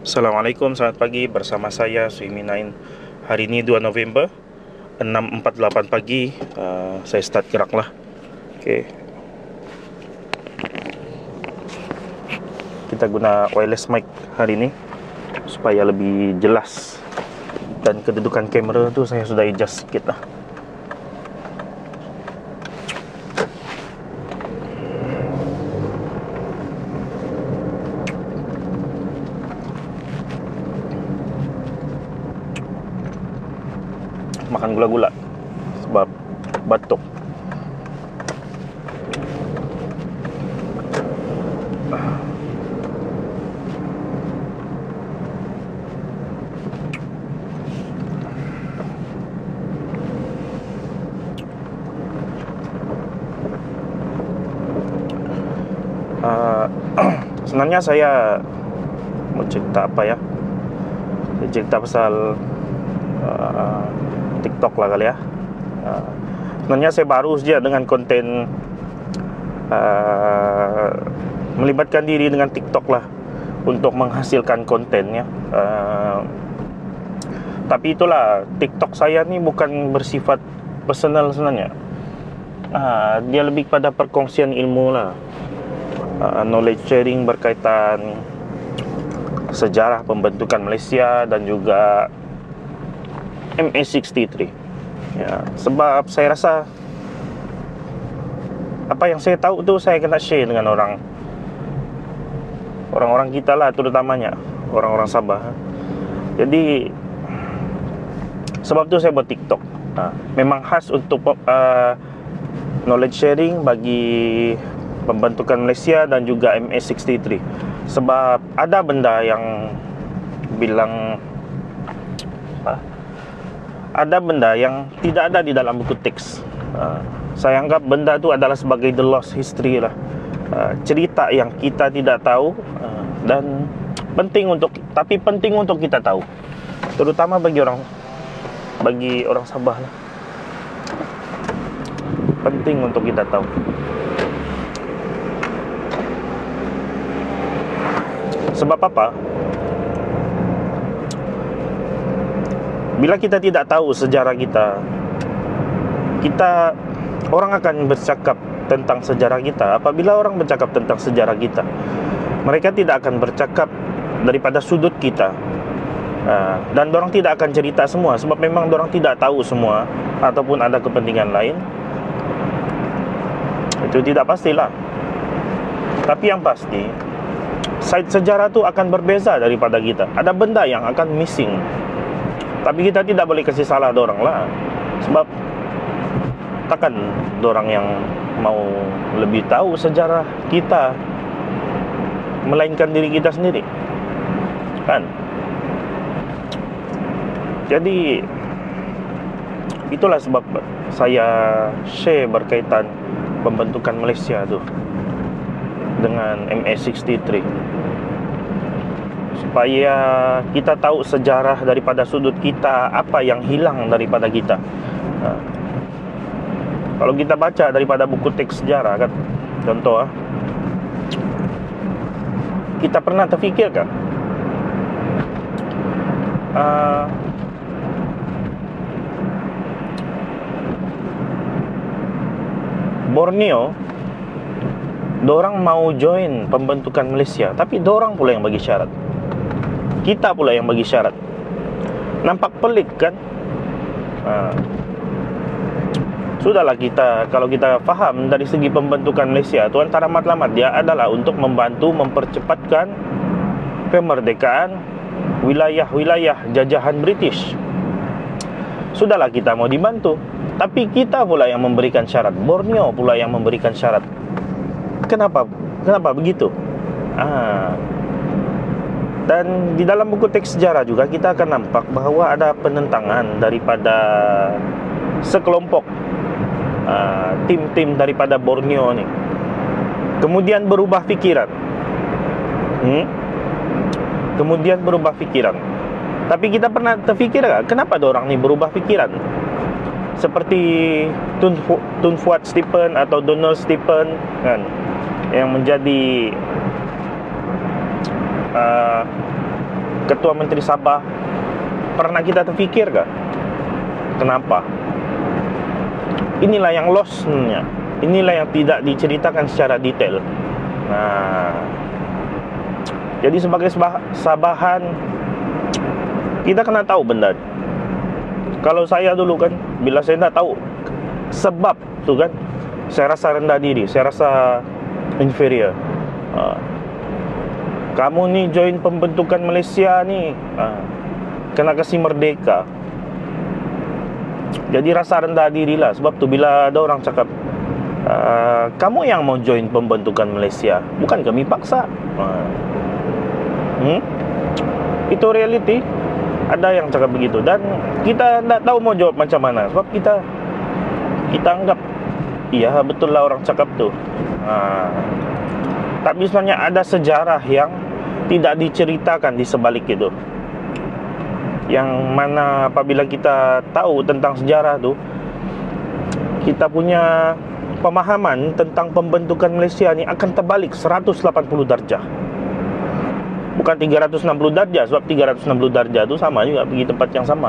Assalamualaikum, selamat pagi. Bersama saya Suiminain. Hari ini 2 November 6.48 pagi. Saya start gerak lah. Okay. Kita guna wireless mic hari ini supaya lebih jelas. Dan kedudukan kamera tu saya sudah adjust sikit lah. Makan gula-gula sebab batuk. Sebenarnya saya mau cerita apa ya? Saya cerita pasal TikTok lah kali ya. Sebenarnya saya baru saja dengan konten melibatkan diri dengan TikTok lah untuk menghasilkan kontennya. Tapi itulah, TikTok saya ni bukan bersifat personal sebenarnya. Dia lebih pada perkongsian ilmu lah, knowledge sharing berkaitan sejarah pembentukan Malaysia dan juga MA63 ya. Sebab saya rasa apa yang saya tahu tu saya kena share dengan orang-orang kita lah, terutamanya orang-orang Sabah. Jadi sebab tu saya buat TikTok. Memang khas untuk knowledge sharing bagi pembentukan Malaysia dan juga MA63. Sebab ada benda yang bilang ada benda yang tidak ada di dalam buku teks. Saya anggap benda itu adalah sebagai the lost history lah, cerita yang kita tidak tahu, dan penting untuk kita tahu, terutama bagi orang Sabah lah. Penting untuk kita tahu. Sebab apa? Bila kita tidak tahu sejarah kita, orang akan bercakap tentang sejarah kita. Apabila orang bercakap tentang sejarah kita, mereka tidak akan bercakap daripada sudut kita, dan dorang tidak akan cerita semua. Sebab memang dorang tidak tahu semua, ataupun ada kepentingan lain. Itu tidak pastilah. Tapi yang pasti, side sejarah tu akan berbeza daripada kita. Ada benda yang akan missing. Tapi kita tidak boleh kasih salah dorang lah. Sebab takkan dorang yang mau lebih tahu sejarah kita, melainkan diri kita sendiri, kan? Jadi itulah sebab saya share berkaitan pembentukan Malaysia tu dengan MA63, supaya kita tahu sejarah daripada sudut kita, apa yang hilang daripada kita. Kalau kita baca daripada buku teks sejarah kan, contoh kita pernah terfikirkan Borneo, dorang mau join pembentukan Malaysia, tapi dorang pula yang bagi syarat, kita pula yang bagi syarat. Nampak pelik kan? Sudahlah, kalau kita faham dari segi pembentukan Malaysia tu, antara matlamat dia adalah untuk membantu mempercepatkan kemerdekaan wilayah-wilayah jajahan British. Sudahlah, kita mau dibantu, tapi kita pula yang memberikan syarat. Borneo pula yang memberikan syarat. Kenapa begitu? Dan di dalam buku teks sejarah juga kita akan nampak bahawa ada penentangan daripada sekelompok tim-tim daripada Borneo ni. Kemudian berubah fikiran. Tapi kita pernah terfikir tak, kenapa dorang ni berubah fikiran? Seperti Tun Fuad Stephen atau Donald Stephen kan, yang menjadi Ketua Menteri Sabah, pernah kita terfikir gak? Kenapa? Inilah yang loss-nya. Inilah yang tidak diceritakan secara detail. Nah, jadi sebagai Sabahan, kita kena tahu benda. Kalau saya dulu kan, bila saya tidak tahu sebab tu kan, saya rasa rendah diri, saya rasa inferior. Kamu ni join pembentukan Malaysia ni, kena kasih merdeka. Jadi rasa rendah diri lah. Sebab tu bila ada orang cakap, kamu yang mau join pembentukan Malaysia, bukan kami paksa. Itu reality. Ada yang cakap begitu. Dan kita tak tahu mau jawab macam mana. Sebab kita anggap, iya betul lah orang cakap tu. Tapi sebenarnya ada sejarah yang tidak diceritakan di sebalik itu, yang mana apabila kita tahu tentang sejarah tu, kita punya pemahaman tentang pembentukan Malaysia ni akan terbalik 180 darjah. Bukan 360 darjah, sebab 360 darjah tu sama juga pergi tempat yang sama.